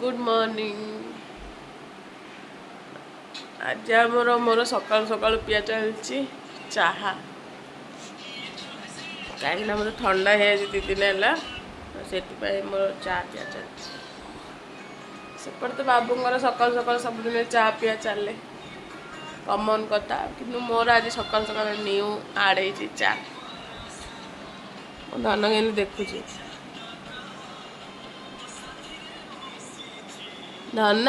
Good morning. आज मोर सकाल सकाल पिया चलती चाहा कहीं मतलब ठंडा है 2 दिन है से मोर चाह पिया चलती सेपटे तो बाबूर सकाल सकाल सबुदिन चाह पिया चले कमन कथा कि मोर आज सकाल सकाल न्यू आड़ हो चा धन के देखुची धन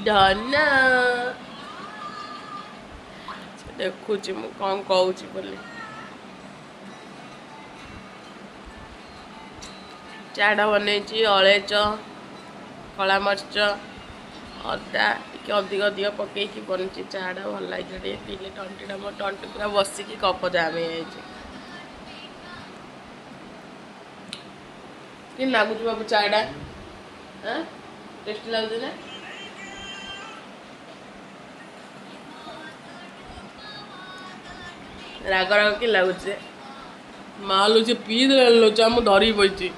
धन देखुची मु कौन कहूची बोली चाटा बनई अलेच कला मरीच अदा टे अधिक अधिक पकईकि बनची चाटा भल लगे पीले टंटीटा मो टंटी पूरा बसिकी कप जाम कि लगुच बाबू चाटा टेस्टी लगुच ना राग राग कि लगुच मालू से पी दे चा मु धरी बची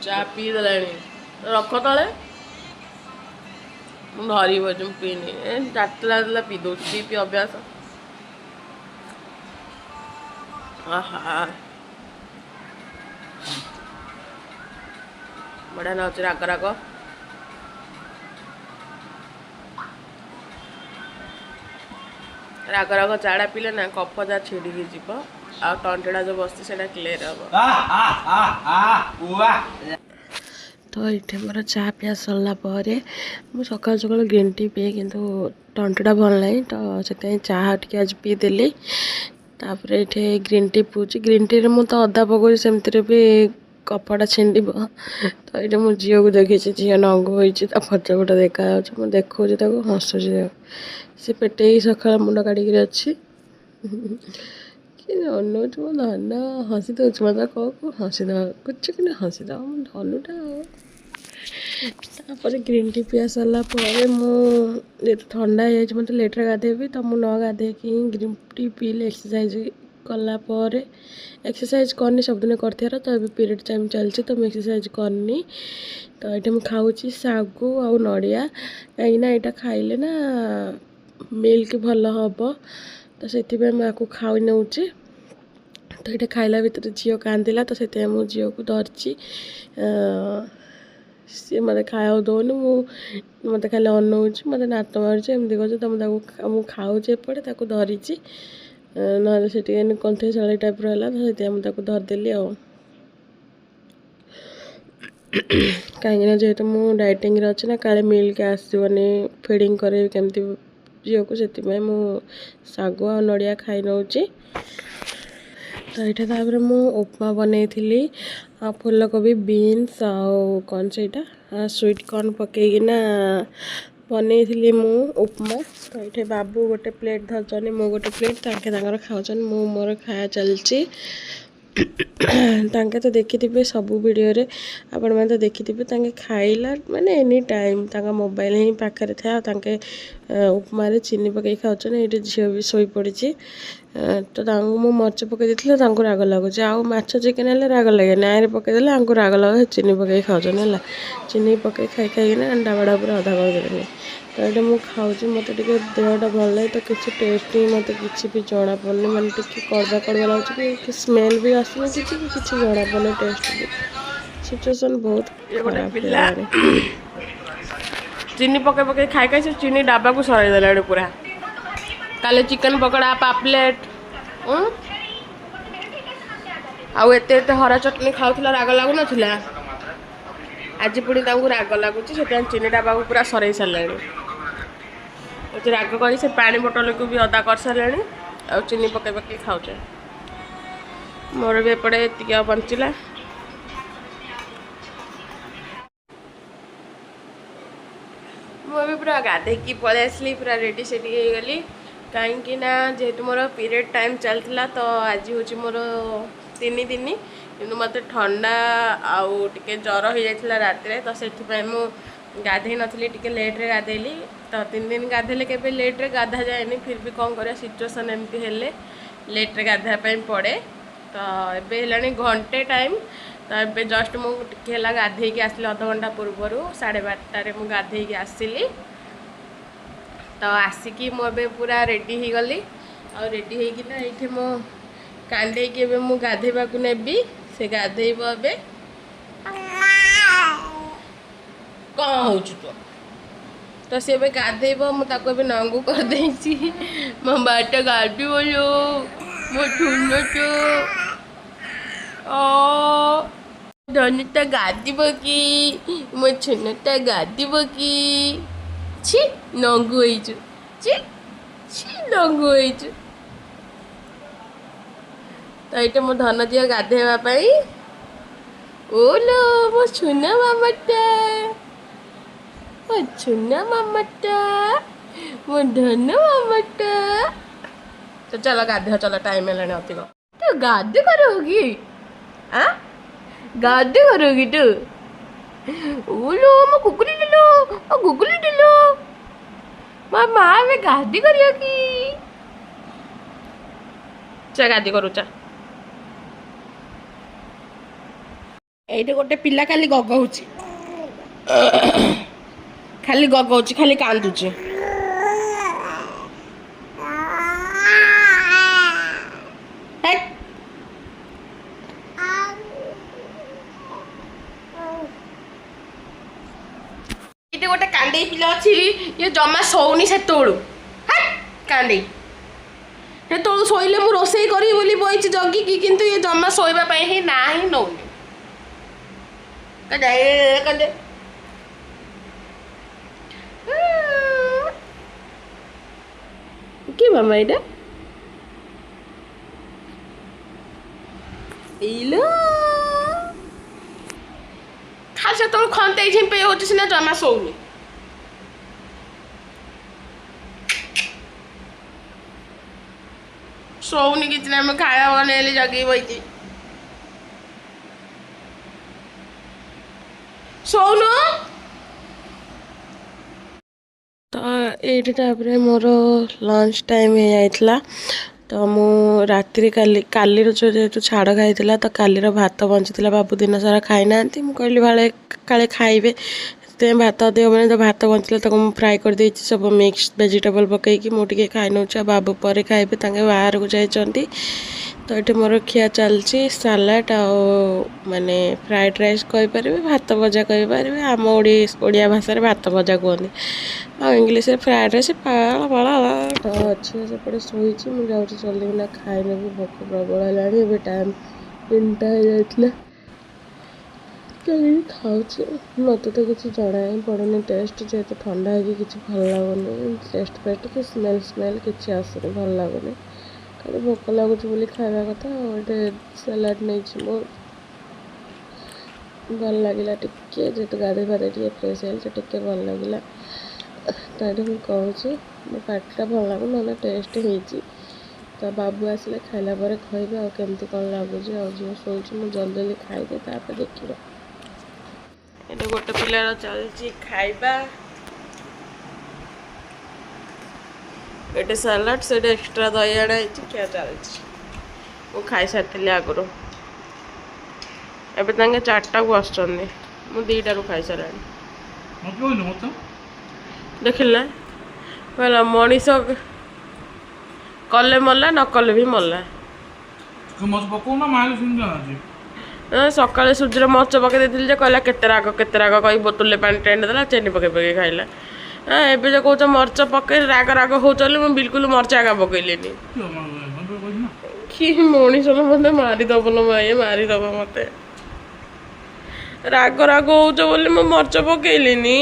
चा पी दे रख तले धरी बची पीनी चाटला पी दो पी अभ्यास आहा बढ़िया ना राग राग राग राग चाड़ा पीले ना कफ जा छिड़की जीव आ टंटीटा जो बस से क्लीयर हम तो ये मोर चाह पिया सरला मुझे सकाल सकाल ग्रीन टी पिए किंतु टंटीटा भल ना तो से चाह टी आज पीदेली तापर ये ग्रीन टी पीऊँ ग्रीन टी मुझे तो अदा पकाऊँ सेमती भी कपड़ा छिंड तो ये मो झील को देखी झील नंग होती फटफटा देखा मुझे देखा हसुच से पेटे सकाल मुंड काटिक अच्छी कि अनौच मो धन हसी दौच मतलब कौ हसी दे कुछ कि हसी दे धनुटा तापर ग्रीन टी पिया सारापर मुझे ठंडा है मत लेट्रे गाधेबी तो मुझे न गाधे कि ग्रीन टी पीले एक्सरसाइज कलापर एक्सरसाइज करनी सबदिन कर तो अभी पीरियड टाइम चलती तो मुझे एक्सरसाइज करनी तो ये मुझे खाऊँ सागु आ नड़िया कहीं यहाँ खाइले ना मिल्क भल हम तो से मुझे खाई नौ तो ये खाइला भितर झील कांदिला तो से मो झील को धरची सी मत खाया दौनी मत खाली अनौच मत नाट मारूँ एमती कर तो मुझे खाऊँ एपटे धरीची ना से कंथे शाड़ी टाइप रहा तो मुझे धरदेली आ कहीं जेहेतु मुझे डाइटिंग अच्छी ना काले मिल्क आसवनी फिडिंग करे केमती झील को से सागु आ नड़िया खाई नौ तो ये मु उपमा बनई थी फूलकोबी बीन्स आउ कौन से स्वीट कॉर्न पकईकिना बनई थी मु उपमा तो ये बाबू गोटे प्लेट धरचनी मु गोटे प्लेट तांके खाऊन मु मोर खाया चलची तांके तो देखी थे सबू वीडियो रे आपण मैंने तो देखी थे खाइला माने एनी टाइम मोबाइल ही पाखे था उपमा चीनी पकई खाऊन ये झील भी शोई पड़ी तो मु मर्च पकई देती राग लगुच आउ माछ चिकेन है राग लगे नाई पकईदे आंको राग लगे चीनी पकई खाऊन है चीनी पकई खाई खाई अंडा बड़ा पूरा अधा करदे तो ये मुझे खाऊँ मत देहटा भल लगे तो किसी टेस्ट ही मत कि भी जना पड़नी मैंने कड़वा कड़वा लगुच कि स्मेल भी आसुना कि जना पड़नी टेस्ट भी सिचुएसन बहुत खराब चीनी पकई पकई खाई खाई से चीनी डाबा को सरईदे पूरा काले चिकन पकड़ा पापलेट आते हरा चटनी खाऊला राग लगुन आज पुणी राग लगुच चीनी डाबा को पूरा सरई सारे राग करी से पानी बोतल को भी अदा कर सारे आ चीनी पकई पकई खाऊचे मोर भी एपटे ये बंचला मुझे पूरा गाधे पलि आसली पूरा रेडी सेडी हो गली कहीं जेहेतु मोर पीरियड टाइम चलता तो आज हूँ मोर 3 दिन कि मत ठंडा आउ टे जर हो जाता रात तो से गाधे नी टे लेट्रे गाधेली तो 3 दिन गाधेले के लेट्रे गाधा जाए फिर भी कौन कर सिचुएसन एमती हेले लेट्रे गाधापी पड़े। तो ये घंटे टाइम तो ये जस्ट मुझे गाधे आसली अध घंटा पूर्वर 12:30 मुझे गाधे आसली। तो आसिकी मुझे पूरा रेडी हो गली और रेडी होना ये मो कांडे की मु गाधेबा को नेबी से गाधेब ए कौन हो तो सी गाधेब मुझे नंगू कर देसी मो बाट गाड़ी बोलो मो छुन धनुटा गाधब कि मो छुनटा गाधब कि छी नंगू हो नंगू हो। तो ये मो धन झील गाधेवाई ओलो मो छुना मामाटा मो छुना मामाटा मो धन मामाटा। तो चलो गाधे चलो टाइम है अधिक तो गाधे करोगी हाँ गाधे करोगी तू ओलो मो गुगुली ले लो गुगुली ले लो मामा मैं गाधी करियोगी चा गाधी करूचा ये गोटे पिला खाली गगौची खाली गगौची खाली कांदुची ये गोटे कांडे पिला अच्छी ये जमा सोनी से तोड़ू कांडे से तोड़ू शोले मु रोसई करी बोली बइची जगी की किंतु ये जमा सोइबा पई ही ना ही नौनी कंदे कि मामा इटा इलो खास तो खंते झिंपे होची सिना जमा सोउनी सोउनी कितना में खाया बनेली जगी बइची सोनू तो ये मोर लंच टाइम हो जाइला। तो मु राति काली जेहतु छाड़ खाई तो कालीर भात बंची बाबू दिन सारा खाई ना मुझे भाले काले खाइबे भात दे मैंने तो भात बंचला तक मुझे फ्राए कर दे सब मिक्स वेजिटेबल पकईकि मुझे खाई नौ बाबू पर खाइबे बाहर को जाइंट। तो ये मोर खिया चलती सालाड माने फ्राइड राइस कहीपर भात भजा कहीपर आम ओडिया भाषा भात भजा कहते आ इंग्लीश फ्राइड राइस पाला पाला अच्छे सेपटे शोची मुझे जल्दी किना खाई नेबी भोक प्रबल है टाइम 3टा हो जाता खाऊे मत तो किसी जना ही पड़े टेस्ट जेहतु ठंडा है कि भल लगुनि टेस्ट फेस्ट कि स्मेल किसी आसुनि भल लगुनि खाली भोक लगुच खावा कथा गोटे सालाड नहीं मो भल लगे टिके जेहतु गाधे फाधे टे फ्रेश है टिके भल लगे। तो ये मुझे कहूँ मो पार्टा भल लगू ना टेस्ट हो तो बाबू आसिले खाइला पर कहबे आ केमती कौन लगुच जो शोची मुझे जल्दी जल्दी खाईदे तापर देखिए। ये गोटे पिलार चलती खाइबा ये सालाड से एक्सट्रा दही आड़ा क्या चलती वो खाई सारी आगुरी एवं 4टा को आसुँच मुझे 2टारू खाई सारे देखिला कहला मनीष कले मरला न कले भी मरला सकाले सूर्य मर्च पकई दे कहला केते राग कही बोतल पानी टेंड देला चेनी पकई पकई खाइला एबे जो कौच मर्च पकई राग राग हो बिल्कुल मर्च आगा पकईलेनी कि मनीष मत मारिदब लो माए मारिदब मत राग राग हो मर्च पकईलिनी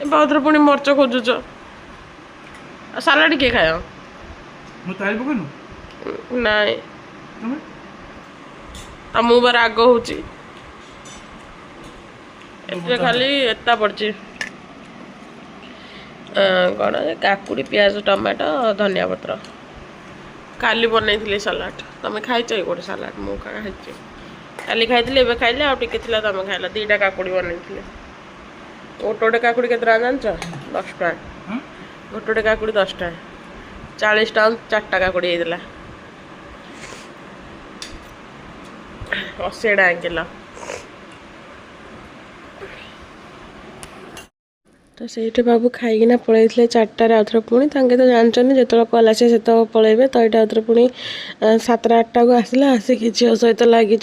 बहुत पुणी मर्च खोजुच सालाड किए खाए नाई तमु बार राग हो खाली एता पड़ी कौन काकुड़ी प्याज टमाटो धनिया पत्र काली बनई सालाड तुम खाई गोटे सालाड मु खाई काली खाई एवं खाइले आउ टे तुम खाइल 2टा काकुड़ी बनई गोटे गोटे काकुड़ी के जान 10 टका गोटे काकुड़ी 10 टका 40 टका 4टा काकुड़ी होता 80 टका किलो तो से बाबू खाईना पलैते 4टार आउथरे पुणी तो जानते जो कल आसे से पलैबे तो यहाँ आउथरे पुणी 7टा 8टा को आसिला आसिक झील सहित लगी